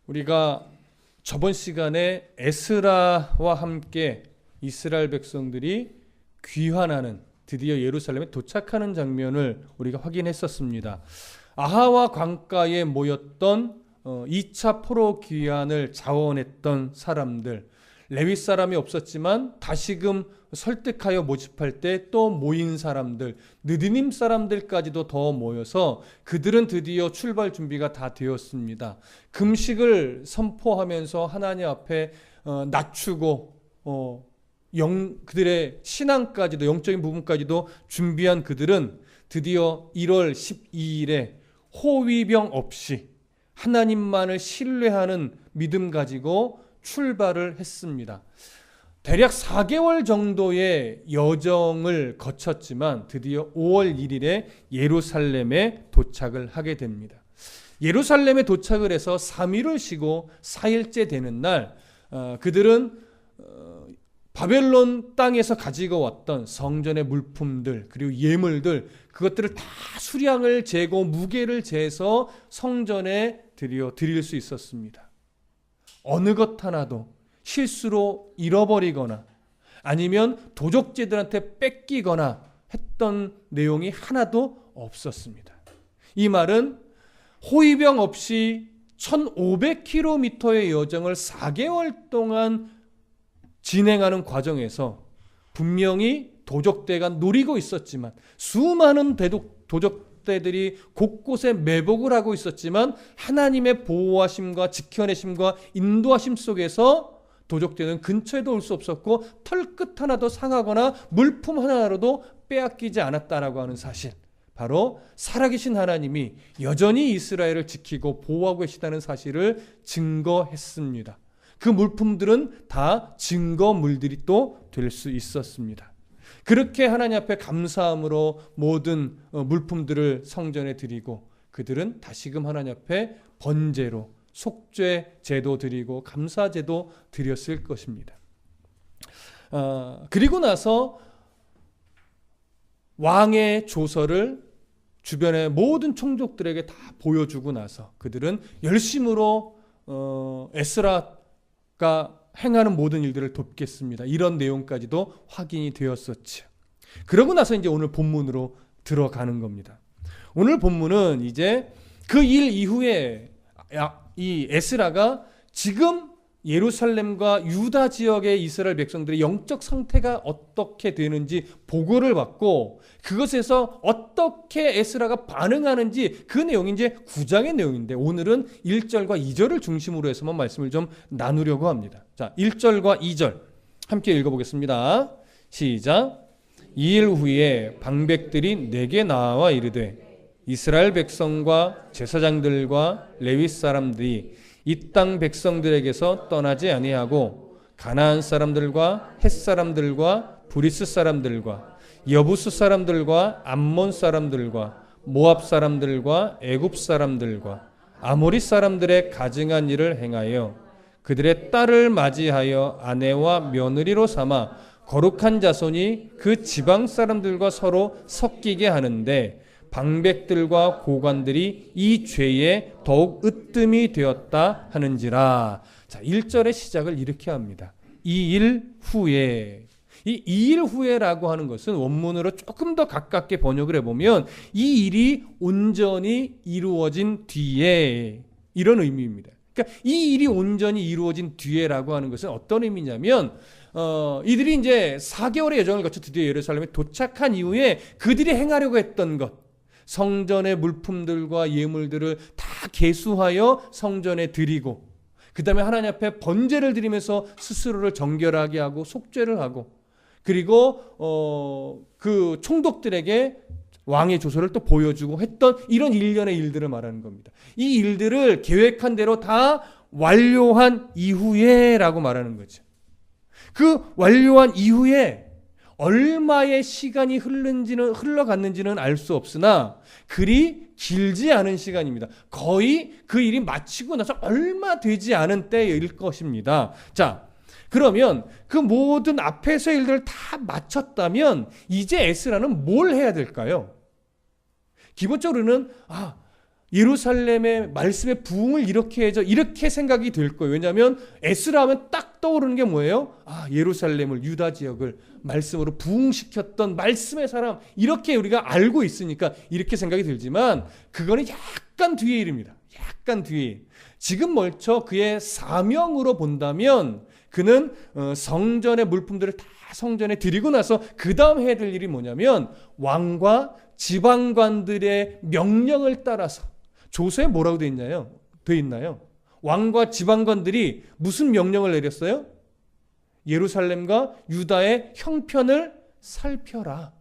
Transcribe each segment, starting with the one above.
우리가 저번 시간에 에스라와 함께 이스라엘 백성들이 귀환하는, 드디어 예루살렘에 도착하는 장면을 우리가 확인했었습니다. 아하와 광가에 모였던 2차 포로 귀환을 자원했던 사람들, 레위 사람이 없었지만 다시금 설득하여 모집할 때 또 모인 사람들, 느디님 사람들까지도 더 모여서 그들은 드디어 출발 준비가 다 되었습니다. 금식을 선포하면서 하나님 앞에 낮추고 그들의 신앙까지도, 영적인 부분까지도 준비한 그들은 드디어 1월 12일에 호위병 없이 하나님만을 신뢰하는 믿음 가지고 출발을 했습니다. 대략 4개월 정도의 여정을 거쳤지만 드디어 5월 1일에 예루살렘에 도착을 하게 됩니다. 예루살렘에 도착을 해서 3일을 쉬고 4일째 되는 날 그들은 바벨론 땅에서 가지고 왔던 성전의 물품들 그리고 예물들, 그것들을 다 수량을 재고 무게를 재서 성전에 드릴 수 있었습니다. 어느 것 하나도 실수로 잃어버리거나 아니면 도적제들한테 뺏기거나 했던 내용이 하나도 없었습니다. 이 말은 호위병 없이 1500km의 여정을 4개월 동안 진행하는 과정에서 분명히 도적대가 노리고 있었지만, 수많은 도적대들이 곳곳에 매복을 하고 있었지만 하나님의 보호하심과 지켜내심과 인도하심 속에서 도적대는 근처에도 올 수 없었고 털끝 하나도 상하거나 물품 하나라도 빼앗기지 않았다라고 하는 사실, 바로 살아계신 하나님이 여전히 이스라엘을 지키고 보호하고 계시다는 사실을 증거했습니다. 그 물품들은 다 증거물들이 또 될 수 있었습니다. 그렇게 하나님 앞에 감사함으로 모든 물품들을 성전에 드리고 그들은 다시금 하나님 앞에 번제로 속죄 제도 드리고 감사 제도 드렸을 것입니다. 그리고 나서 왕의 조서를 주변의 모든 총독들에게 다 보여주고 나서 그들은 열심으로 에스라가 행하는 모든 일들을 돕겠습니다. 이런 내용까지도 확인이 되었었죠. 그러고 나서 이제 오늘 본문으로 들어가는 겁니다. 오늘 본문은 이제 그 일 이후에 이 에스라가 지금 예루살렘과 유다 지역의 이스라엘 백성들의 영적 상태가 어떻게 되는지 보고를 받고 그것에서 어떻게 에스라가 반응하는지 그 내용이 이제 9장의 내용인데, 오늘은 1절과 2절을 중심으로 해서만 말씀을 좀 나누려고 합니다. 자, 1절과 2절 함께 읽어보겠습니다. 시작. 2일 후에 방백들이 내게 나와 이르되 이스라엘 백성과 제사장들과 레위 사람들이 이 땅 백성들에게서 떠나지 아니하고 가나안 사람들과 헷 사람들과 브리스 사람들과 여부스 사람들과 암몬 사람들과 모압 사람들과 애굽 사람들과 아모리 사람들의 가증한 일을 행하여 그들의 딸을 맞이하여 아내와 며느리로 삼아 거룩한 자손이 그 지방 사람들과 서로 섞이게 하는데 방백들과 고관들이 이 죄에 더욱 으뜸이 되었다 하는지라. 자, 1절의 시작을 이렇게 합니다. 이 일 후에. 이 2일 후에라고 하는 것은 원문으로 조금 더 가깝게 번역을 해보면 이 일이 온전히 이루어진 뒤에, 이런 의미입니다. 그러니까 이 일이 온전히 이루어진 뒤에라고 하는 것은 어떤 의미냐면 이들이 이제 4개월의 여정을 거쳐 드디어 예루살렘에 도착한 이후에 그들이 행하려고 했던 것, 성전의 물품들과 예물들을 다 계수하여 성전에 드리고 그 다음에 하나님 앞에 번제를 드리면서 스스로를 정결하게 하고 속죄를 하고, 그리고 그 총독들에게 왕의 조서를 또 보여주고 했던 이런 일련의 일들을 말하는 겁니다. 이 일들을 계획한 대로 다 완료한 이후에 라고 말하는 거죠. 그 완료한 이후에 얼마의 시간이 흘러갔는지는 알 수 없으나 그리 길지 않은 시간입니다. 거의 그 일이 마치고 나서 얼마 되지 않은 때일 것입니다. 자, 그러면 그 모든 앞에서의 일들을 다 마쳤다면 이제 에스라는 뭘 해야 될까요? 기본적으로는 예루살렘의 말씀의 부흥을 이렇게 해줘, 이렇게 생각이 될 거예요. 왜냐하면 에스라 하면 딱 떠오르는 게 뭐예요? 예루살렘을, 유다 지역을 말씀으로 부흥시켰던 말씀의 사람, 이렇게 우리가 알고 있으니까 이렇게 생각이 들지만 그거는 약간 뒤의 일입니다. 약간 뒤에. 지금 멀쩡 그의 사명으로 본다면 그는 성전의 물품들을 다 성전에 드리고 나서 그 다음 해야 될 일이 뭐냐면 왕과 지방관들의 명령을 따라서, 조서에 뭐라고 돼 있나요? 왕과 지방관들이 무슨 명령을 내렸어요? 예루살렘과 유다의 형편을 살펴라.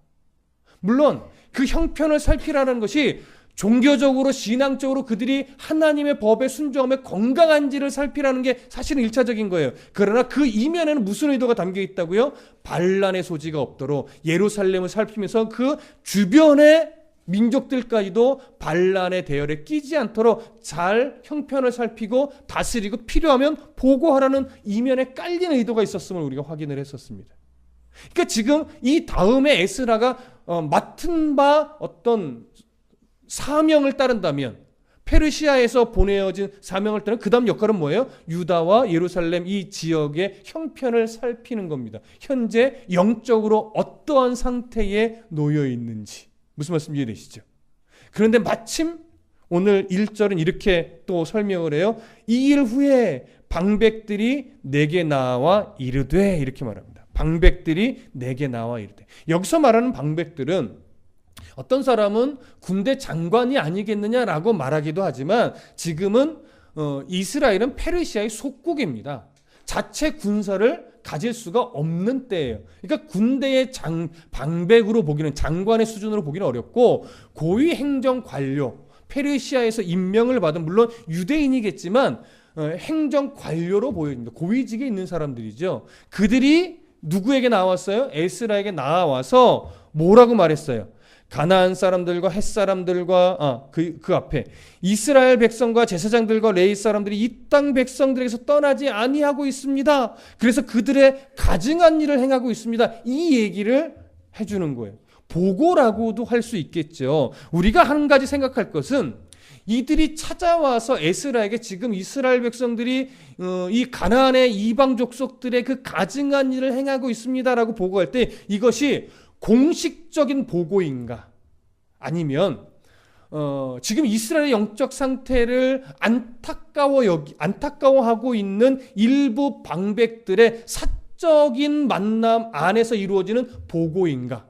물론 그 형편을 살피라는 것이 종교적으로 신앙적으로 그들이 하나님의 법에 순종하며 건강한지를 살피라는 게 사실은 1차적인 거예요. 그러나 그 이면에는 무슨 의도가 담겨 있다고요? 반란의 소지가 없도록 예루살렘을 살피면서 그 주변의 민족들까지도 반란의 대열에 끼지 않도록 잘 형편을 살피고 다스리고 필요하면 보고하라는 이면에 깔린 의도가 있었음을 우리가 확인을 했었습니다. 그러니까 지금 이 다음에 에스라가 맡은 바 어떤 사명을 따른다면, 페르시아에서 보내어진 사명을 따르는 그 다음 역할은 뭐예요? 유다와 예루살렘 이 지역의 형편을 살피는 겁니다. 현재 영적으로 어떠한 상태에 놓여 있는지. 무슨 말씀 이해되시죠? 그런데 마침 오늘 1절은 이렇게 또 설명을 해요. 이 일 후에 방백들이 내게 나와 이르되, 이렇게 말합니다. 방백들이 내게 나와 이르되. 여기서 말하는 방백들은 어떤 사람은 군대 장관이 아니겠느냐라고 말하기도 하지만 지금은 이스라엘은 페르시아의 속국입니다. 자체 군사를 가질 수가 없는 때예요. 그러니까 군대의 방백으로 보기는, 장관의 수준으로 보기는 어렵고 고위 행정 관료, 페르시아에서 임명을 받은, 물론 유대인이겠지만 행정 관료로 보여집니다. 고위직에 있는 사람들이죠. 그들이 누구에게 나왔어요? 에스라에게 나와서 뭐라고 말했어요? 가나안 사람들과 헷 사람들과 그 앞에 이스라엘 백성과 제사장들과 레위 사람들이 이 땅 백성들에게서 떠나지 아니하고 있습니다. 그래서 그들의 가증한 일을 행하고 있습니다. 이 얘기를 해주는 거예요. 보고라고도 할 수 있겠죠. 우리가 한 가지 생각할 것은 이들이 찾아와서 에스라에게 지금 이스라엘 백성들이 이 가나안의 이방 족속들의 그 가증한 일을 행하고 있습니다라고 보고할 때 이것이 공식적인 보고인가? 아니면 지금 이스라엘의 영적 상태를 안타까워하고 있는 일부 방백들의 사적인 만남 안에서 이루어지는 보고인가?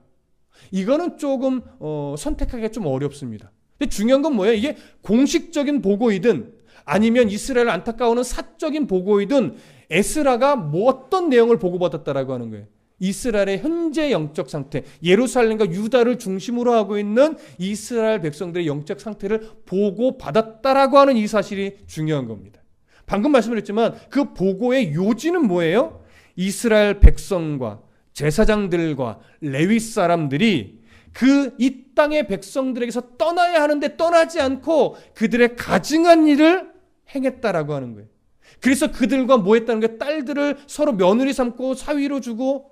이거는 조금 선택하기가 좀 어렵습니다. 근데 중요한 건 뭐예요? 이게 공식적인 보고이든 아니면 이스라엘을 안타까워하는 사적인 보고이든 에스라가 뭐 어떤 내용을 보고받았다라고 하는 거예요. 이스라엘의 현재 영적 상태, 예루살렘과 유다를 중심으로 하고 있는 이스라엘 백성들의 영적 상태를 보고받았다라고 하는 이 사실이 중요한 겁니다. 방금 말씀드렸지만 그 보고의 요지는 뭐예요? 이스라엘 백성과 제사장들과 레위 사람들이 이 땅의 백성들에게서 떠나야 하는데 떠나지 않고 그들의 가증한 일을 행했다라고 하는 거예요. 그래서 그들과 뭐 했다는 게 딸들을 서로 며느리 삼고 사위로 주고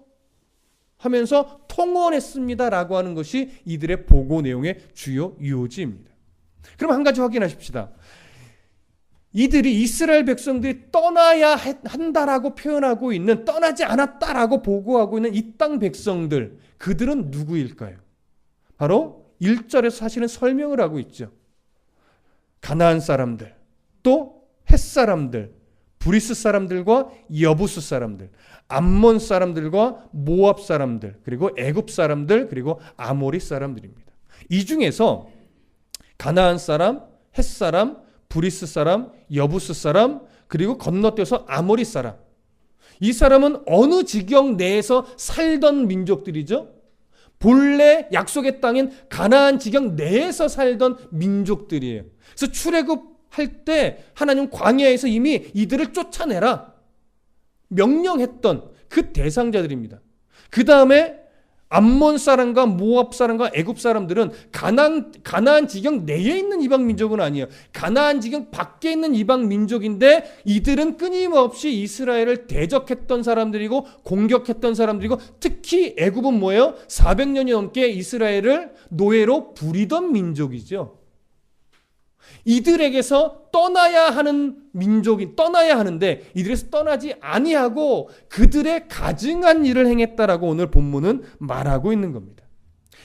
하면서 통혼했습니다라고 하는 것이 이들의 보고 내용의 주요 요지입니다. 그럼 한 가지 확인하십시다. 이들이 이스라엘 백성들이 떠나야 한다라고 표현하고 있는, 떠나지 않았다라고 보고하고 있는 이 땅 백성들, 그들은 누구일까요? 바로 1절에서 사실은 설명을 하고 있죠. 가나안 사람들, 또 헷 사람들, 브리스 사람들과 여부스 사람들, 암몬 사람들과 모압 사람들, 그리고 애굽 사람들, 그리고 아모리 사람들입니다. 이 중에서 가나안 사람, 헷 사람, 브리스 사람, 여부스 사람, 그리고 건너뛰어서 아모리 사람. 이 사람은 어느 지경 내에서 살던 민족들이죠. 본래 약속의 땅인 가나안 지경 내에서 살던 민족들이에요. 그래서 출애굽할 때 하나님 광야에서 이미 이들을 쫓아내라 명령했던 그 대상자들입니다. 그 다음에 암몬 사람과 모압 사람과 애굽 사람들은 가나안 지경 내에 있는 이방 민족은 아니에요. 가나안 지경 밖에 있는 이방 민족인데 이들은 끊임없이 이스라엘을 대적했던 사람들이고 공격했던 사람들이고, 특히 애굽은 뭐예요? 400년이 넘게 이스라엘을 노예로 부리던 민족이죠. 이들에게서 떠나야 하는 민족이 떠나야 하는데 이들에서 떠나지 아니하고 그들의 가증한 일을 행했다라고 오늘 본문은 말하고 있는 겁니다.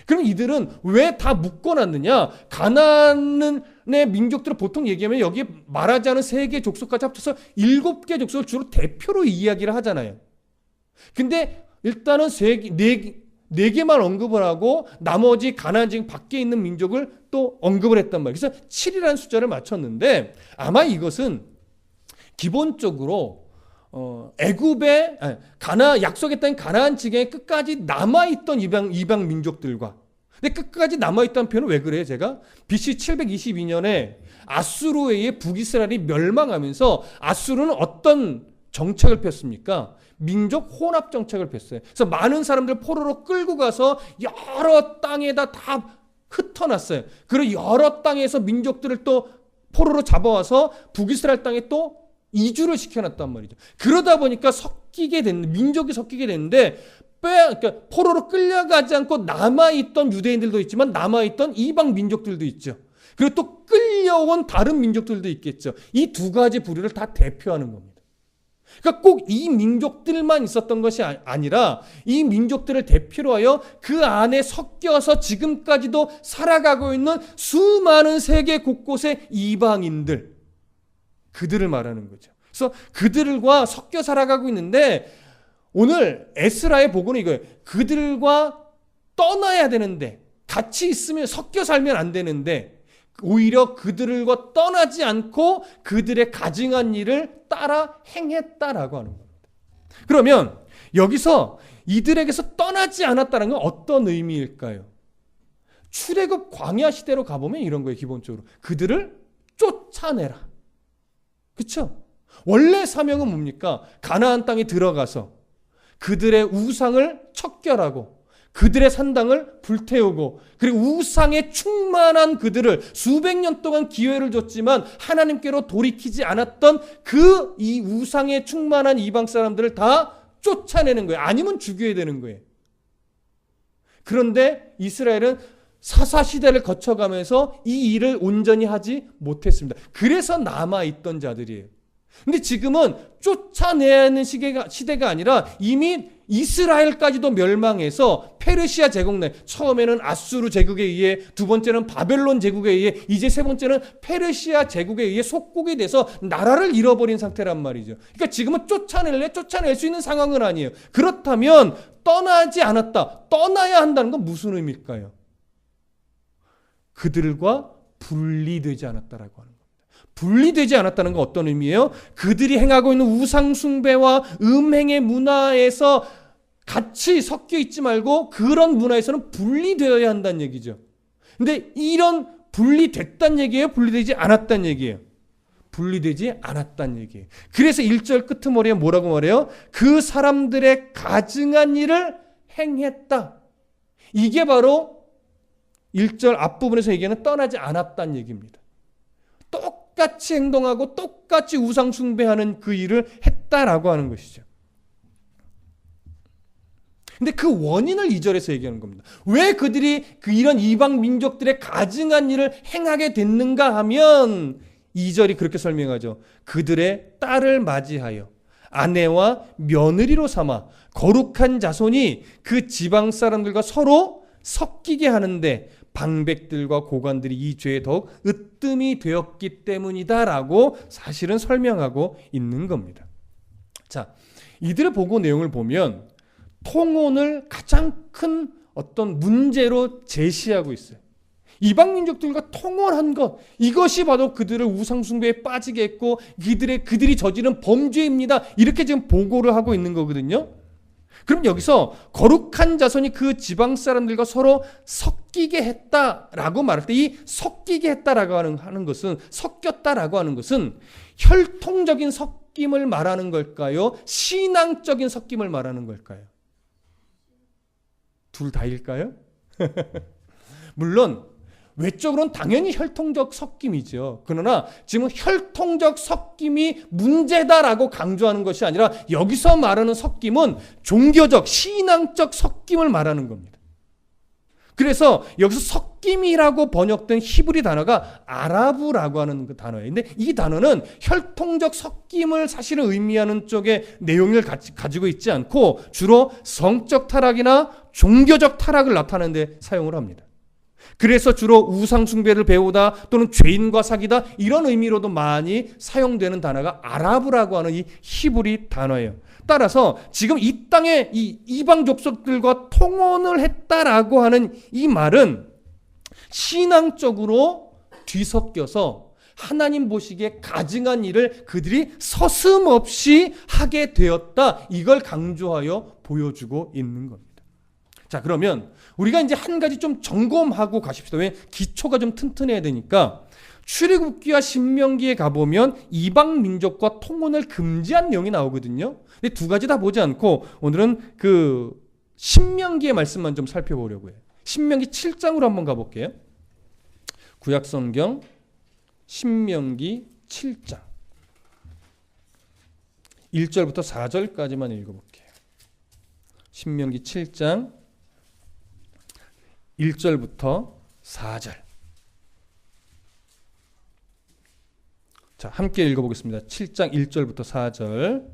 그럼 이들은 왜 다 묶어놨느냐? 가나안의 민족들을 보통 얘기하면 여기에 말하지 않은 3개 족속까지 합쳐서 7개 족속을 주로 대표로 이야기를 하잖아요. 근데 일단은 4개만 언급을 하고 나머지 가나안 지금 밖에 있는 민족을 또 언급을 했단 말이에요. 그래서 7이라는 숫자를 맞췄는데 아마 이것은 기본적으로 애굽의 약속의 땅인 가나안 지경에 끝까지 남아있던 이방 민족들과 근데 끝까지 남아있다는 표현은 왜 그래요? 제가 BC 722년에 아수르에 의해 북이스라엘이 멸망하면서 아수르는 어떤 정책을 폈습니까? 민족 혼합 정책을 폈어요. 그래서 많은 사람들 포로로 끌고 가서 여러 땅에다 다 흩어놨어요. 그리고 여러 땅에서 민족들을 또 포로로 잡아와서 북이스라엘 땅에 또 이주를 시켜놨단 말이죠. 그러다 보니까 민족이 섞이게 됐는데 그러니까 포로로 끌려가지 않고 남아있던 유대인들도 있지만 남아있던 이방 민족들도 있죠. 그리고 또 끌려온 다른 민족들도 있겠죠. 이 2가지 부류를 다 대표하는 겁니다. 그러니까 꼭 이 민족들만 있었던 것이 아니라 이 민족들을 대표로 하여 그 안에 섞여서 지금까지도 살아가고 있는 수많은 세계 곳곳의 이방인들, 그들을 말하는 거죠. 그래서 그들과 섞여 살아가고 있는데 오늘 에스라의 복음은 이거예요. 그들과 떠나야 되는데 같이 있으면 섞여 살면 안 되는데 오히려 그들과 떠나지 않고 그들의 가증한 일을 따라 행했다라고 하는 겁니다. 그러면 여기서 이들에게서 떠나지 않았다는 건 어떤 의미일까요? 출애굽 광야 시대로 가보면 이런 거예요. 기본적으로 그들을 쫓아내라. 그렇죠? 원래 사명은 뭡니까? 가나안 땅에 들어가서 그들의 우상을 척결하고 그들의 산당을 불태우고 그리고 우상에 충만한 그들을 수백 년 동안 기회를 줬지만 하나님께로 돌이키지 않았던 이 우상에 충만한 이방 사람들을 다 쫓아내는 거예요. 아니면 죽여야 되는 거예요. 그런데 이스라엘은 사사시대를 거쳐가면서 이 일을 온전히 하지 못했습니다. 그래서 남아있던 자들이에요. 근데 지금은 쫓아내야 하는 시대가 아니라 이미 이스라엘까지도 멸망해서 페르시아 제국내, 처음에는 아수르 제국에 의해, 두 번째는 바벨론 제국에 의해, 이제 세 번째는 페르시아 제국에 의해 속국이 돼서 나라를 잃어버린 상태란 말이죠. 그러니까 지금은 쫓아낼 수 있는 상황은 아니에요. 그렇다면 떠나지 않았다, 떠나야 한다는 건 무슨 의미일까요? 그들과 분리되지 않았다라고 하는 겁니다. 분리되지 않았다는 건 어떤 의미예요? 그들이 행하고 있는 우상 숭배와 음행의 문화에서 같이 섞여 있지 말고 그런 문화에서는 분리되어야 한다는 얘기죠. 근데 이런 분리됐단 얘기예요? 분리되지 않았단 얘기예요? 분리되지 않았단 얘기예요. 그래서 1절 끄트머리에 뭐라고 말해요? 그 사람들의 가증한 일을 행했다. 이게 바로 1절 앞부분에서 얘기하는 떠나지 않았단 얘기입니다. 똑같이 행동하고 똑같이 우상 숭배하는 그 일을 했다라고 하는 것이죠. 근데 그 원인을 2절에서 얘기하는 겁니다. 왜 그들이 이런 이방 민족들의 가증한 일을 행하게 됐는가 하면 2절이 그렇게 설명하죠. 그들의 딸을 맞이하여 아내와 며느리로 삼아 거룩한 자손이 그 지방 사람들과 서로 섞이게 하는데 방백들과 고관들이 이 죄에 더욱 으뜸이 되었기 때문이다라고 사실은 설명하고 있는 겁니다. 자, 이들의 보고 내용을 보면 통혼을 가장 큰 어떤 문제로 제시하고 있어요. 이방 민족들과 통혼한 것, 이것이 바로 그들을 우상 숭배에 빠지게 했고 그들이 저지른 범죄입니다. 이렇게 지금 보고를 하고 있는 거거든요. 그럼 여기서 거룩한 자손이 그 지방 사람들과 서로 섞이게 했다라고 말할 때 이 섞이게 했다라고 하는 것은 섞였다라고 하는 것은 혈통적인 섞임을 말하는 걸까요? 신앙적인 섞임을 말하는 걸까요? 둘 다일까요? 물론 외적으로는 당연히 혈통적 섞임이죠. 그러나 지금 혈통적 섞임이 문제다라고 강조하는 것이 아니라 여기서 말하는 섞임은 종교적, 신앙적 섞임을 말하는 겁니다. 그래서 여기서 섞임이라고 번역된 히브리 단어가 아라브라고 하는 그 단어예요. 근데 이 단어는 혈통적 섞임을 사실은 의미하는 쪽의 내용을 가지고 있지 않고 주로 성적 타락이나 종교적 타락을 나타내는 데 사용을 합니다. 그래서 주로 우상숭배를 배우다 또는 죄인과 사귀다 이런 의미로도 많이 사용되는 단어가 아라브라고 하는 이 히브리 단어예요. 따라서 지금 이 땅에 이 이방 족속들과 통혼을 했다라고 하는 이 말은 신앙적으로 뒤섞여서 하나님 보시기에 가증한 일을 그들이 서슴없이 하게 되었다. 이걸 강조하여 보여주고 있는 겁니다. 자, 그러면 우리가 이제 한 가지 좀 점검하고 가십시다. 왜? 기초가 좀 튼튼해야 되니까. 출애굽기와 신명기에 가보면 이방 민족과 통혼을 금지한 내용이 나오거든요. 근데 두 가지 다 보지 않고 오늘은 그 신명기의 말씀만 좀 살펴보려고 해요. 신명기 7장으로 한번 가볼게요. 구약성경 신명기 7장 1절부터 4절까지만 읽어볼게요. 신명기 7장 1절부터 4절. 자, 함께 읽어보겠습니다. 7장 1절부터 4절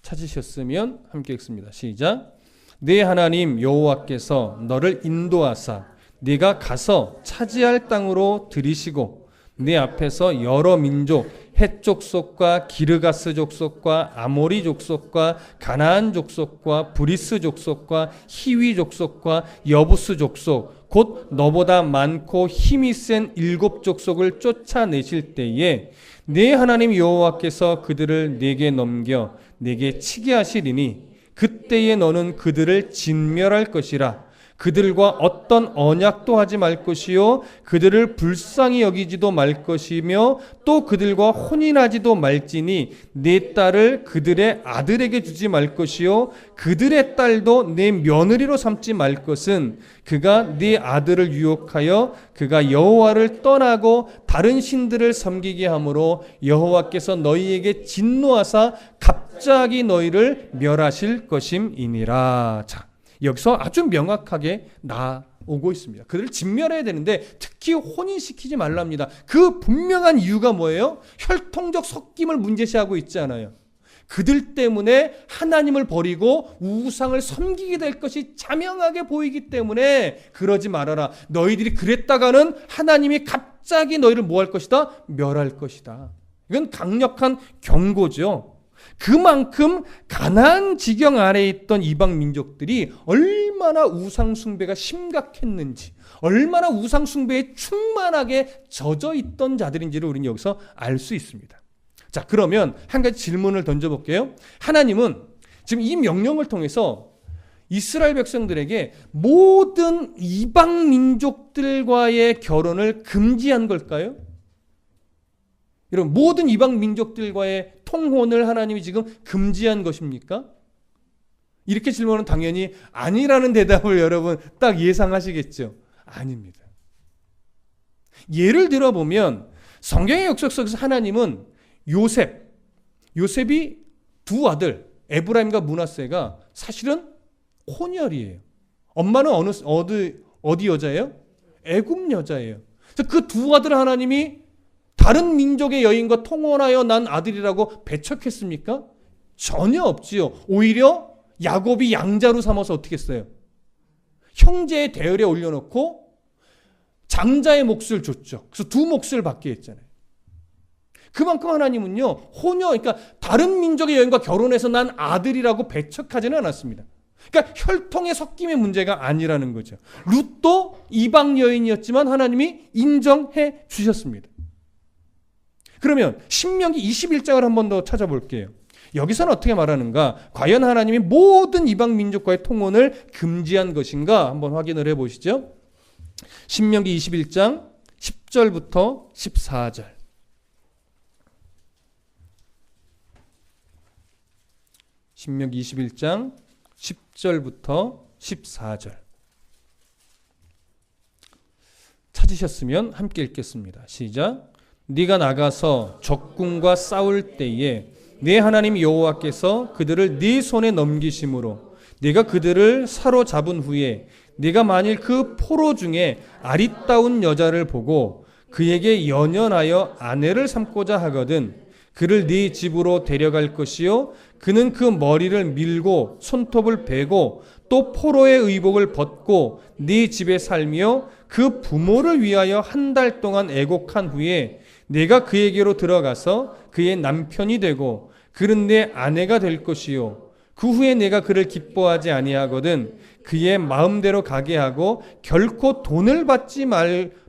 찾으셨으면 함께 읽습니다. 시작. 네 하나님 여호와께서 너를 인도하사 네가 가서 차지할 땅으로 들이시고 네 앞에서 여러 민족 헷 족속과 기르가스 족속과 아모리 족속과 가나안 족속과 브리스 족속과 히위 족속과 여부스 족속 곧 너보다 많고 힘이 센 7 족속을 쫓아내실 때에 네 하나님 여호와께서 그들을 네게 넘겨 네게 치게 하시리니 그때에 너는 그들을 진멸할 것이라. 그들과 어떤 언약도 하지 말 것이요 그들을 불쌍히 여기지도 말 것이며 또 그들과 혼인하지도 말지니 네 딸을 그들의 아들에게 주지 말 것이요 그들의 딸도 내 며느리로 삼지 말 것은 그가 네 아들을 유혹하여 그가 여호와를 떠나고 다른 신들을 섬기게 하므로 여호와께서 너희에게 진노하사 갑자기 너희를 멸하실 것임이니라. 자, 여기서 아주 명확하게 나오고 있습니다. 그들을 진멸해야 되는데 특히 혼인시키지 말랍니다. 그 분명한 이유가 뭐예요? 혈통적 섞임을 문제시하고 있지 않아요. 그들 때문에 하나님을 버리고 우상을 섬기게 될 것이 자명하게 보이기 때문에 그러지 말아라. 너희들이 그랬다가는 하나님이 갑자기 너희를 뭐 할 것이다? 멸할 것이다. 이건 강력한 경고죠. 그만큼 가나안 지경 아래에 있던 이방 민족들이 얼마나 우상 숭배가 심각했는지, 얼마나 우상 숭배에 충만하게 젖어 있던 자들인지를 우리는 여기서 알 수 있습니다. 자, 그러면 한 가지 질문을 던져볼게요. 하나님은 지금 이 명령을 통해서 이스라엘 백성들에게 모든 이방 민족들과의 결혼을 금지한 걸까요? 여러분, 모든 이방 민족들과의 통혼을 하나님이 지금 금지한 것입니까? 이렇게 질문은 당연히 아니라는 대답을 여러분 딱 예상하시겠죠? 아닙니다. 예를 들어보면 성경의 역사 속에서 하나님은 요셉이 두 아들 에브라임과 므낫세가 사실은 혼혈이에요. 엄마는 어디 여자예요? 애굽 여자예요. 그래서 그 두 아들 하나님이 다른 민족의 여인과 통혼하여 난 아들이라고 배척했습니까? 전혀 없지요. 오히려 야곱이 양자로 삼아서 어떻게 했어요? 형제의 대열에 올려놓고 장자의 몫을 줬죠. 그래서 두 몫을 받게 했잖아요. 그만큼 하나님은요, 그러니까 다른 민족의 여인과 결혼해서 난 아들이라고 배척하지는 않았습니다. 그러니까 혈통의 섞임의 문제가 아니라는 거죠. 룻도 이방 여인이었지만 하나님이 인정해 주셨습니다. 그러면 신명기 21장을 한 번 더 찾아볼게요. 여기서는 어떻게 말하는가? 과연 하나님이 모든 이방 민족과의 통혼을 금지한 것인가? 한번 확인을 해보시죠. 신명기 21장 10절부터 14절. 신명기 21장 10절부터 14절. 찾으셨으면 함께 읽겠습니다. 시작. 네가 나가서 적군과 싸울 때에 네 하나님 여호와께서 그들을 네 손에 넘기심으로 네가 그들을 사로잡은 후에 네가 만일 그 포로 중에 아리따운 여자를 보고 그에게 연연하여 아내를 삼고자 하거든 그를 네 집으로 데려갈 것이요 그는 그 머리를 밀고 손톱을 베고 또 포로의 의복을 벗고 네 집에 살며 그 부모를 위하여 한 달 동안 애곡한 후에 내가 그에게로 들어가서 그의 남편이 되고 그는 내 아내가 될 것이요 그 후에 내가 그를 기뻐하지 아니하거든 그의 마음대로 가게 하고 결코 돈을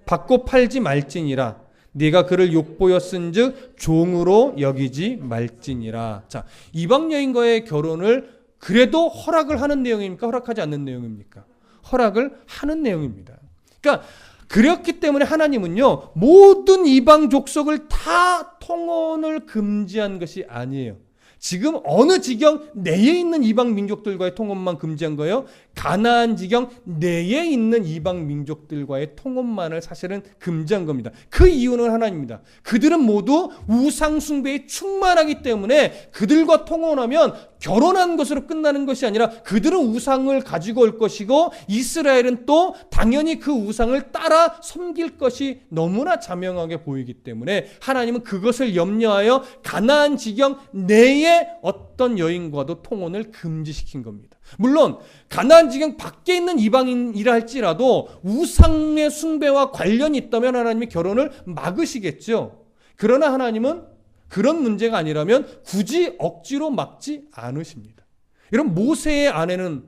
받고 팔지 말지니라 네가 그를 욕보여 쓴즉 종으로 여기지 말지니라. 자, 이방 여인과의 결혼을 그래도 허락을 하는 내용입니까? 허락하지 않는 내용입니까? 허락을 하는 내용입니다. 그러니까 그렇기 때문에 하나님은요 모든 이방 족속을 다 통혼을 금지한 것이 아니에요. 지금 어느 지경 내에 있는 이방 민족들과의 통혼만 금지한 거예요? 가나안 지경 내에 있는 이방 민족들과의 통혼만을 사실은 금지한 겁니다. 그 이유는 하나입니다. 그들은 모두 우상 숭배에 충만하기 때문에 그들과 통혼하면 결혼한 것으로 끝나는 것이 아니라 그들은 우상을 가지고 올 것이고 이스라엘은 또 당연히 그 우상을 따라 섬길 것이 너무나 자명하게 보이기 때문에 하나님은 그것을 염려하여 가나안 지경 내에 어떤 여인과도 통혼을 금지시킨 겁니다. 물론 가나안 지경 밖에 있는 이방인이라 할지라도 우상의 숭배와 관련이 있다면 하나님이 결혼을 막으시겠죠. 그러나 하나님은 그런 문제가 아니라면 굳이 억지로 막지 않으십니다. 여러분 모세의 아내는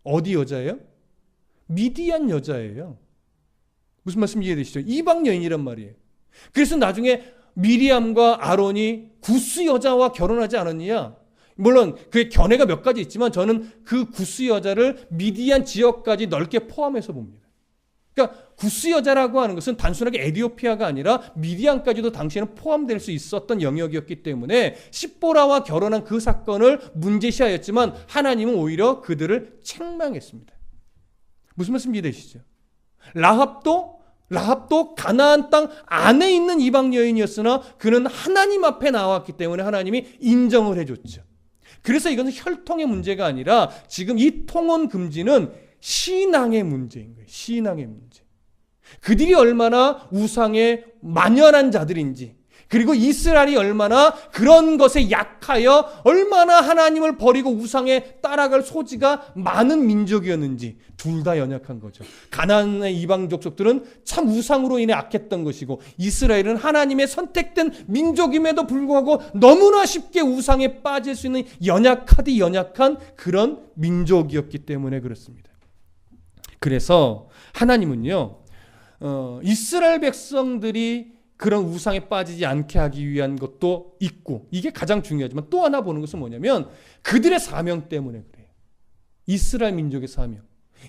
어디 여자예요? 미디안 여자예요. 무슨 말씀 이해되시죠? 이방 여인이란 말이에요. 그래서 나중에 미리암과 아론이 구스 여자와 결혼하지 않았느냐? 물론 그의 견해가 몇 가지 있지만 저는 그 구스 여자를 미디안 지역까지 넓게 포함해서 봅니다. 그러니까 구스 여자라고 하는 것은 단순하게 에디오피아가 아니라 미디안까지도 당시에는 포함될 수 있었던 영역이었기 때문에 십보라와 결혼한 그 사건을 문제시하였지만 하나님은 오히려 그들을 책망했습니다. 무슨 말씀 이해되시죠? 라합도 가나안 땅 안에 있는 이방 여인이었으나 그는 하나님 앞에 나왔기 때문에 하나님이 인정을 해줬죠. 그래서 이것은 혈통의 문제가 아니라 지금 이 통혼 금지는 신앙의 문제인 거예요. 신앙의 문제. 그들이 얼마나 우상에 만연한 자들인지 그리고 이스라엘이 얼마나 그런 것에 약하여 얼마나 하나님을 버리고 우상에 따라갈 소지가 많은 민족이었는지 둘 다 연약한 거죠. 가나안의 이방 족속들은 참 우상으로 인해 악했던 것이고 이스라엘은 하나님의 선택된 민족임에도 불구하고 너무나 쉽게 우상에 빠질 수 있는 연약하디 연약한 그런 민족이었기 때문에 그렇습니다. 그래서 하나님은요 이스라엘 백성들이 그런 우상에 빠지지 않게 하기 위한 것도 있고 이게 가장 중요하지만 또 하나 보는 것은 뭐냐면 그들의 사명 때문에 그래요. 이스라엘 민족의 사명.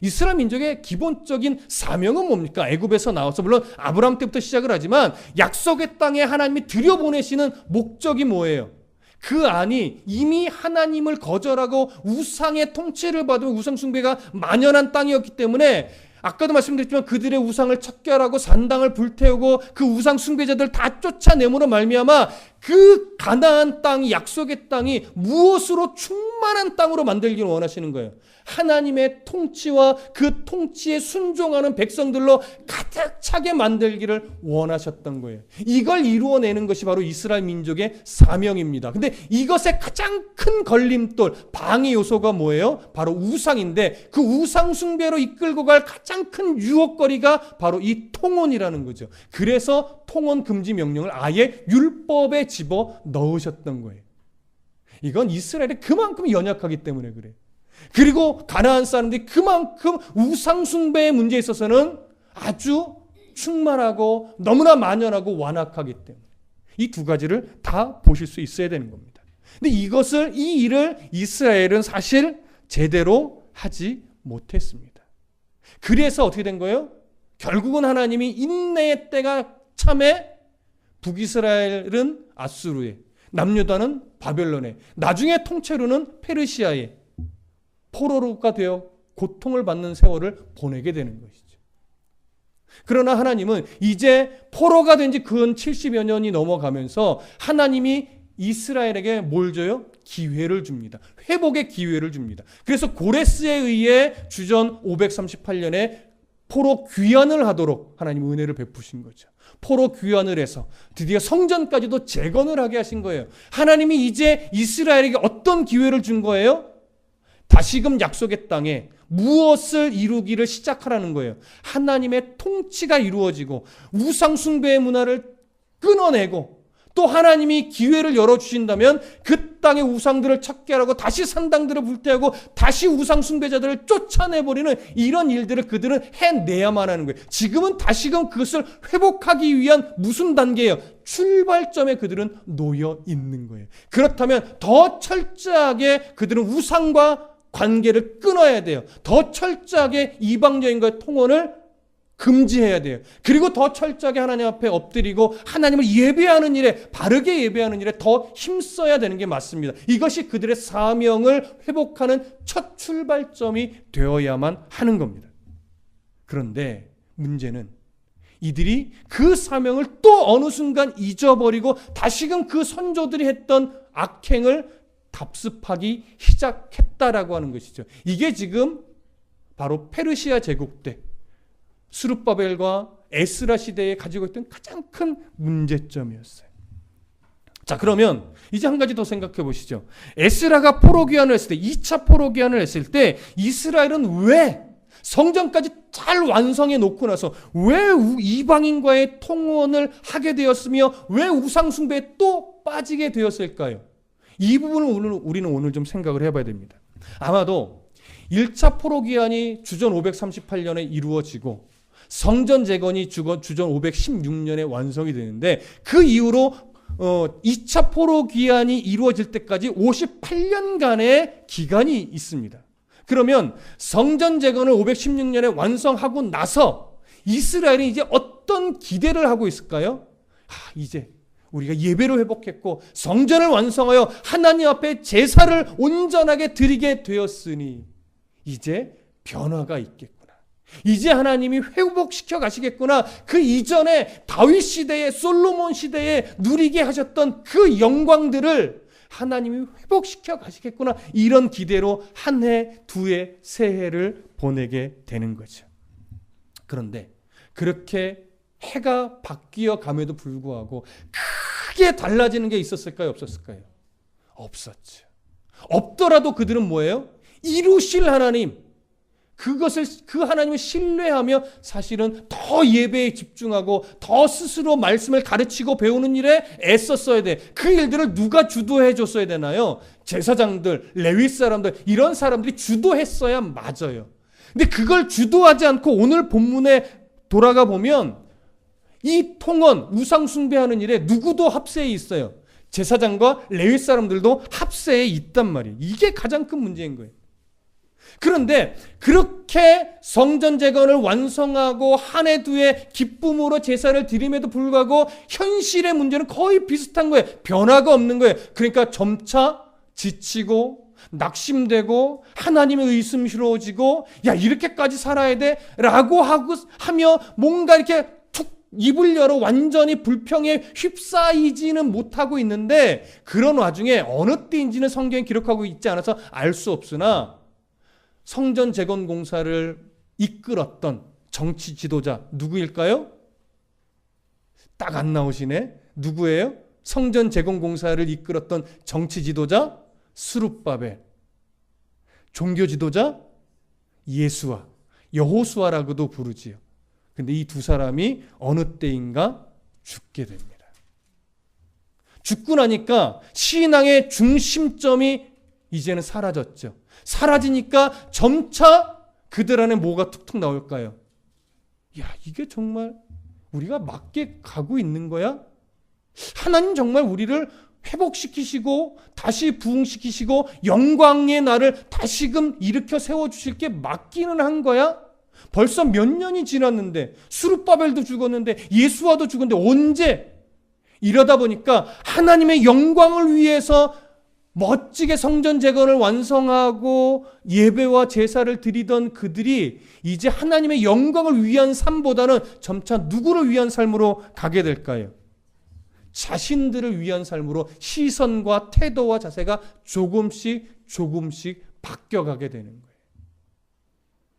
이스라엘 민족의 기본적인 사명은 뭡니까? 애굽에서 나와서 물론 아브라함 때부터 시작을 하지만 약속의 땅에 하나님이 들여보내시는 목적이 뭐예요? 그 안이 이미 하나님을 거절하고 우상의 통치를 받으며 우상 숭배가 만연한 땅이었기 때문에 아까도 말씀드렸지만 그들의 우상을 척결하고 산당을 불태우고 그 우상 숭배자들 다 쫓아내므로 말미암아 그 가나안 땅 약속의 땅이 무엇으로 충만한 땅으로 만들기를 원하시는 거예요. 하나님의 통치와 그 통치에 순종하는 백성들로 가득 차게 만들기를 원하셨던 거예요. 이걸 이루어내는 것이 바로 이스라엘 민족의 사명입니다. 근데 이것의 가장 큰 걸림돌, 방해 요소가 뭐예요? 바로 우상인데 그 우상 숭배로 이끌고 갈 가장 큰 유혹거리가 바로 이 통혼이라는 거죠. 그래서 통혼 금지 명령을 아예 율법에 집어 넣으셨던 거예요. 이건 이스라엘이 그만큼 연약하기 때문에 그래요. 그리고 가나안 사람들이 그만큼 우상 숭배의 문제에 있어서는 아주 충만하고 너무나 만연하고 완악하기 때문에 이 두 가지를 다 보실 수 있어야 되는 겁니다. 근데 이 일을 이스라엘은 사실 제대로 하지 못했습니다. 그래서 어떻게 된 거예요? 결국은 하나님이 인내의 때가 참에 북이스라엘은 아수르에, 남유다는 바벨론에, 나중에 통째로는 페르시아에 포로가 되어 고통을 받는 세월을 보내게 되는 것이죠. 그러나 하나님은 이제 포로가 된 지 근 70여 년이 넘어가면서 하나님이 이스라엘에게 뭘 줘요? 기회를 줍니다. 회복의 기회를 줍니다. 그래서 고레스에 의해 주전 538년에 포로 귀환을 하도록 하나님 은혜를 베푸신 거죠. 포로 귀환을 해서 드디어 성전까지도 재건을 하게 하신 거예요. 하나님이 이제 이스라엘에게 어떤 기회를 준 거예요? 다시금 약속의 땅에 무엇을 이루기를 시작하라는 거예요. 하나님의 통치가 이루어지고 우상 숭배의 문화를 끊어내고 또 하나님이 기회를 열어주신다면 그 땅의 우상들을 찾게 하라고 다시 산당들을 불태우고 다시 우상 숭배자들을 쫓아내버리는 이런 일들을 그들은 해내야만 하는 거예요. 지금은 다시금 그것을 회복하기 위한 무슨 단계예요? 출발점에 그들은 놓여 있는 거예요. 그렇다면 더 철저하게 그들은 우상과 관계를 끊어야 돼요. 더 철저하게 이방 여인과의 통혼을 금지해야 돼요. 그리고 더 철저하게 하나님 앞에 엎드리고 하나님을 예배하는 일에, 바르게 예배하는 일에 더 힘써야 되는 게 맞습니다. 이것이 그들의 사명을 회복하는 첫 출발점이 되어야만 하는 겁니다. 그런데 문제는 이들이 그 사명을 또 어느 순간 잊어버리고 다시금 그 선조들이 했던 악행을 답습하기 시작했다라고 하는 것이죠. 이게 지금 바로 페르시아 제국 때 스룹바벨과 에스라 시대에 가지고 있던 가장 큰 문제점이었어요. 자, 그러면 이제 한 가지 더 생각해 보시죠. 에스라가 포로 귀환을 했을 때, 2차 포로 귀환을 했을 때 이스라엘은 왜 성전까지 잘 완성해 놓고 나서 왜 이방인과의 통혼을 하게 되었으며 왜 우상 숭배에 또 빠지게 되었을까요? 이 부분을 우리는 오늘 좀 생각을 해봐야 됩니다. 아마도 1차 포로 귀환이 주전 538년에 이루어지고 성전 재건이 주전 516년에 완성이 되는데 그 이후로 2차 포로 귀환이 이루어질 때까지 58년간의 기간이 있습니다. 그러면 성전 재건을 516년에 완성하고 나서 이스라엘이 이제 어떤 기대를 하고 있을까요? 이제 우리가 예배를 회복했고 성전을 완성하여 하나님 앞에 제사를 온전하게 드리게 되었으니 이제 변화가 있겠구나. 이제 하나님이 회복시켜 가시겠구나. 그 이전에 다윗 시대에 솔로몬 시대에 누리게 하셨던 그 영광들을 하나님이 회복시켜 가시겠구나. 이런 기대로 한 해, 두 해, 세 해를 보내게 되는 거죠. 그런데 그렇게 해가 바뀌어 감에도 불구하고 크게 달라지는 게 있었을까요? 없었을까요? 없었죠. 없더라도 그들은 뭐예요? 이루실 하나님, 그 하나님을 신뢰하며 사실은 더 예배에 집중하고 더 스스로 말씀을 가르치고 배우는 일에 애썼어야 돼. 그 일들을 누가 주도해 줬어야 되나요? 제사장들, 레위 사람들, 이런 사람들이 주도했어야 맞아요. 근데 그걸 주도하지 않고 오늘 본문에 돌아가 보면 이 통언, 우상 숭배하는 일에 누구도 합세에 있어요. 제사장과 레위 사람들도 합세에 있단 말이에요. 이게 가장 큰 문제인 거예요. 그런데 그렇게 성전 재건을 완성하고 한 해 두 해 기쁨으로 제사를 드림에도 불구하고 현실의 문제는 거의 비슷한 거예요. 변화가 없는 거예요. 그러니까 점차 지치고 낙심되고 하나님의 의심스러워지고 야 이렇게까지 살아야 돼? 라고 하며 뭔가 이렇게 툭 입을 열어 완전히 불평에 휩싸이지는 못하고 있는데 그런 와중에 어느 때인지는 성경에 기록하고 있지 않아서 알 수 없으나 성전 재건 공사를 이끌었던 정치 지도자 누구일까요? 딱 안 나오시네. 누구예요? 성전 재건 공사를 이끌었던 정치 지도자 스룹바벨. 종교 지도자 예수와, 여호수아라고도 부르지요. 근데 이 두 사람이 어느 때인가 죽게 됩니다. 죽고 나니까 신앙의 중심점이 이제는 사라졌죠. 사라지니까 점차 그들 안에 뭐가 툭툭 나올까요? 야, 이게 정말 우리가 맞게 가고 있는 거야? 하나님 정말 우리를 회복시키시고 다시 부흥시키시고 영광의 날을 다시금 일으켜 세워주실 게 맞기는 한 거야? 벌써 몇 년이 지났는데 스룹바벨도 죽었는데 예수와도 죽었는데 언제? 이러다 보니까 하나님의 영광을 위해서 멋지게 성전 재건을 완성하고 예배와 제사를 드리던 그들이 이제 하나님의 영광을 위한 삶보다는 점차 누구를 위한 삶으로 가게 될까요? 자신들을 위한 삶으로 시선과 태도와 자세가 조금씩 바뀌어가게 되는 거예요.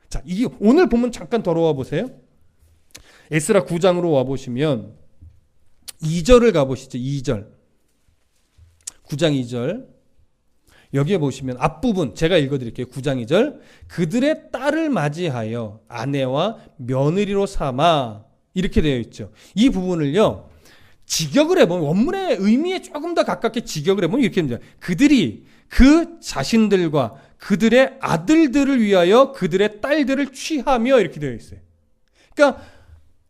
자, 이게 오늘 본문 잠깐 돌아와 보세요. 에스라 9장으로 와보시면 2절을 가보시죠. 2절. 9장 2절. 여기에 보시면 앞부분 제가 읽어드릴게요. 9장 2절. 그들의 딸을 맞이하여 아내와 며느리로 삼아, 이렇게 되어 있죠. 이 부분을요, 직역을 해보면, 원문의 의미에 조금 더 가깝게 직역을 해보면 이렇게 됩니다. 그들이 그 자신들과 그들의 아들들을 위하여 그들의 딸들을 취하며, 이렇게 되어 있어요. 그러니까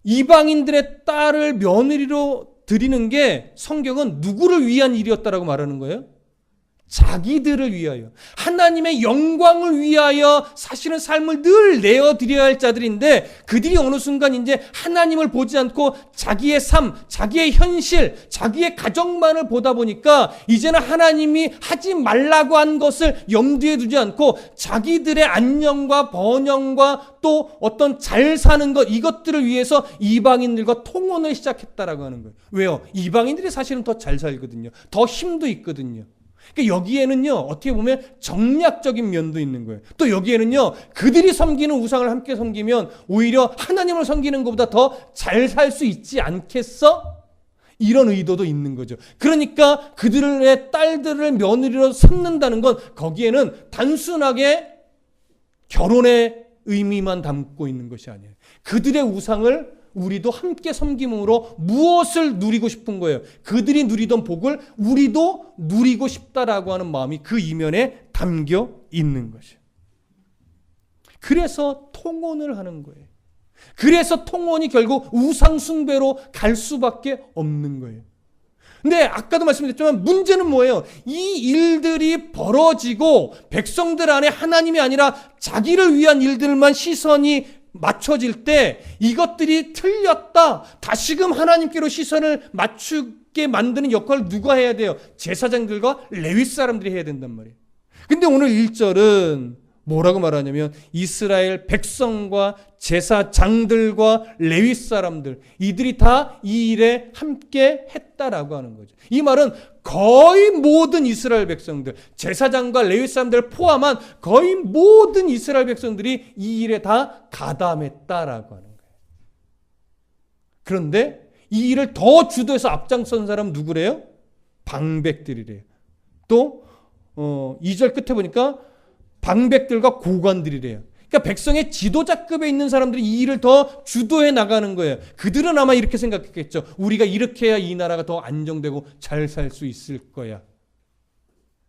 이방인들의 딸을 며느리로 드리는 게 성경은 누구를 위한 일이었다라고 말하는 거예요? 자기들을 위하여, 하나님의 영광을 위하여 사실은 삶을 늘 내어드려야 할 자들인데, 그들이 어느 순간 이제 하나님을 보지 않고 자기의 삶, 자기의 현실, 자기의 가정만을 보다 보니까 이제는 하나님이 하지 말라고 한 것을 염두에 두지 않고 자기들의 안녕과 번영과 또 어떤 잘 사는 것, 이것들을 위해서 이방인들과 통혼을 시작했다라고 하는 거예요. 왜요? 이방인들이 사실은 더 잘 살거든요. 더 힘도 있거든요. 그러니까 여기에는요, 어떻게 보면 정략적인 면도 있는 거예요. 또 여기에는요, 그들이 섬기는 우상을 함께 섬기면 오히려 하나님을 섬기는 것보다 더 잘 살 수 있지 않겠어? 이런 의도도 있는 거죠. 그러니까 그들의 딸들을 며느리로 삼는다는 건 거기에는 단순하게 결혼의 의미만 담고 있는 것이 아니에요. 그들의 우상을 우리도 함께 섬김으로 무엇을 누리고 싶은 거예요? 그들이 누리던 복을 우리도 누리고 싶다라고 하는 마음이 그 이면에 담겨 있는 것이에요. 그래서 통혼을 하는 거예요. 그래서 통혼이 결국 우상 숭배로 갈 수밖에 없는 거예요. 근데 아까도 말씀드렸지만 문제는 뭐예요? 이 일들이 벌어지고 백성들 안에 하나님이 아니라 자기를 위한 일들만 시선이 맞춰질 때 이것들이 틀렸다, 다시금 하나님께로 시선을 맞추게 만드는 역할을 누가 해야 돼요? 제사장들과 레위 사람들이 해야 된단 말이에요. 근데 오늘 1절은 뭐라고 말하냐면 이스라엘 백성과 제사장들과 레위 사람들, 이들이 다 이 일에 함께 했다라고 하는 거죠. 이 말은 거의 모든 이스라엘 백성들, 제사장과 레위 사람들을 포함한 거의 모든 이스라엘 백성들이 이 일에 다 가담했다라고 하는 거예요. 그런데 이 일을 더 주도해서 앞장선 사람은 누구래요? 방백들이래요. 또 2절 끝에 보니까 방백들과 고관들이래요. 그러니까 백성의 지도자급에 있는 사람들이 이 일을 더 주도해 나가는 거예요. 그들은 아마 이렇게 생각했겠죠. 우리가 이렇게 해야 이 나라가 더 안정되고 잘 살 수 있을 거야.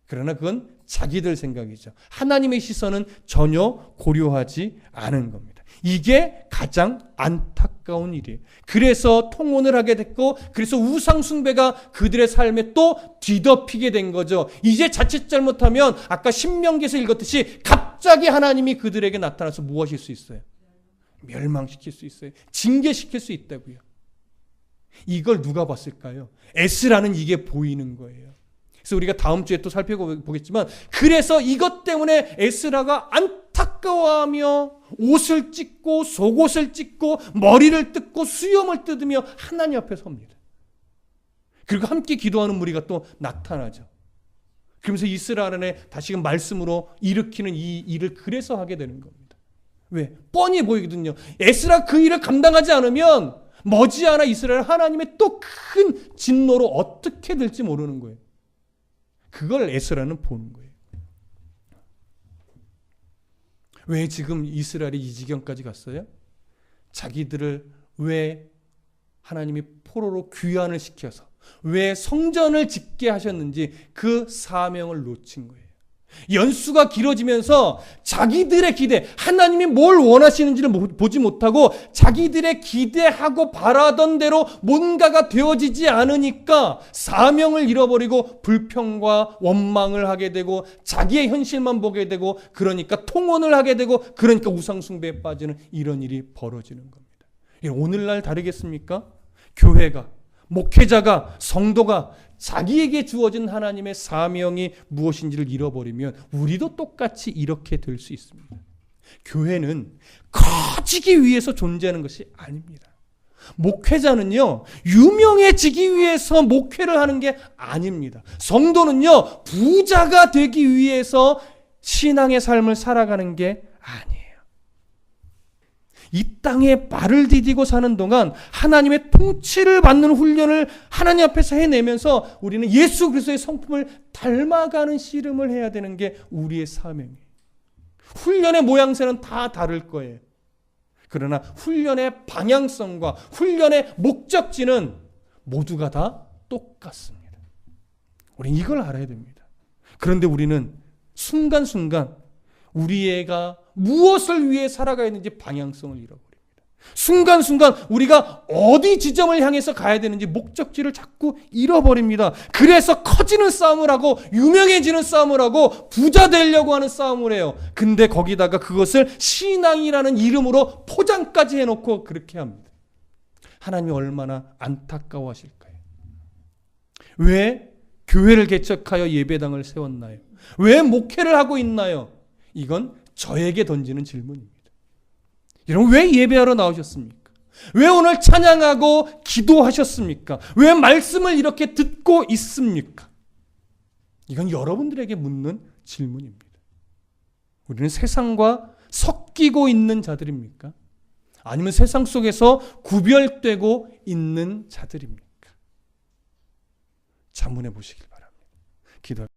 그러나 그건 자기들 생각이죠. 하나님의 시선은 전혀 고려하지 않은 겁니다. 이게 가장 안타까운 일이에요. 그래서 통혼을 하게 됐고, 그래서 우상 숭배가 그들의 삶에 또 뒤덮이게 된 거죠. 이제 자칫 잘못하면 아까 신명기에서 읽었듯이 갑자기 하나님이 그들에게 나타나서 무엇일 수 있어요? 멸망시킬 수 있어요. 징계시킬 수 있다고요. 이걸 누가 봤을까요? 에스라는 이게 보이는 거예요. 그래서 우리가 다음 주에 또 살펴보겠지만, 그래서 이것 때문에 에스라가 안타까워하며 옷을 찢고 속옷을 찢고 머리를 뜯고 수염을 뜯으며 하나님 앞에 섭니다. 그리고 함께 기도하는 무리가 또 나타나죠. 그러면서 이스라엘 안에 다시금 말씀으로 일으키는 이 일을 그래서 하게 되는 겁니다. 왜? 뻔히 보이거든요. 에스라 그 일을 감당하지 않으면 머지않아 이스라엘 하나님의 또 큰 진노로 어떻게 될지 모르는 거예요. 그걸 에스라는 보는 거예요. 왜 지금 이스라엘이 이 지경까지 갔어요? 자기들을 왜 하나님이 포로로 귀환을 시켜서 왜 성전을 짓게 하셨는지 그 사명을 놓친 거예요. 연수가 길어지면서 자기들의 기대, 하나님이 뭘 원하시는지를 보지 못하고 자기들의 기대하고 바라던 대로 뭔가가 되어지지 않으니까 사명을 잃어버리고 불평과 원망을 하게 되고 자기의 현실만 보게 되고, 그러니까 통혼을 하게 되고, 그러니까 우상숭배에 빠지는 이런 일이 벌어지는 겁니다. 오늘날 다르겠습니까? 교회가, 목회자가, 성도가 자기에게 주어진 하나님의 사명이 무엇인지를 잃어버리면 우리도 똑같이 이렇게 될 수 있습니다. 교회는 커지기 위해서 존재하는 것이 아닙니다. 목회자는요, 유명해지기 위해서 목회를 하는 게 아닙니다. 성도는요, 부자가 되기 위해서 신앙의 삶을 살아가는 게 아니에요. 이 땅에 발을 디디고 사는 동안 하나님의 통치를 받는 훈련을 하나님 앞에서 해내면서 우리는 예수 그리스도의 성품을 닮아가는 씨름을 해야 되는 게 우리의 사명이에요. 훈련의 모양새는 다 다를 거예요. 그러나 훈련의 방향성과 훈련의 목적지는 모두가 다 똑같습니다. 우리는 이걸 알아야 됩니다. 그런데 우리는 순간순간 우리 애가 무엇을 위해 살아가야 되는지 방향성을 잃어버립니다. 순간순간 우리가 어디 지점을 향해서 가야 되는지 목적지를 자꾸 잃어버립니다. 그래서 커지는 싸움을 하고 유명해지는 싸움을 하고 부자 되려고 하는 싸움을 해요. 근데 거기다가 그것을 신앙이라는 이름으로 포장까지 해놓고 그렇게 합니다. 하나님이 얼마나 안타까워하실까요? 왜 교회를 개척하여 예배당을 세웠나요? 왜 목회를 하고 있나요? 이건 저에게 던지는 질문입니다. 여러분, 왜 예배하러 나오셨습니까? 왜 오늘 찬양하고 기도하셨습니까? 왜 말씀을 이렇게 듣고 있습니까? 이건 여러분들에게 묻는 질문입니다. 우리는 세상과 섞이고 있는 자들입니까? 아니면 세상 속에서 구별되고 있는 자들입니까? 자문해 보시길 바랍니다. 기도.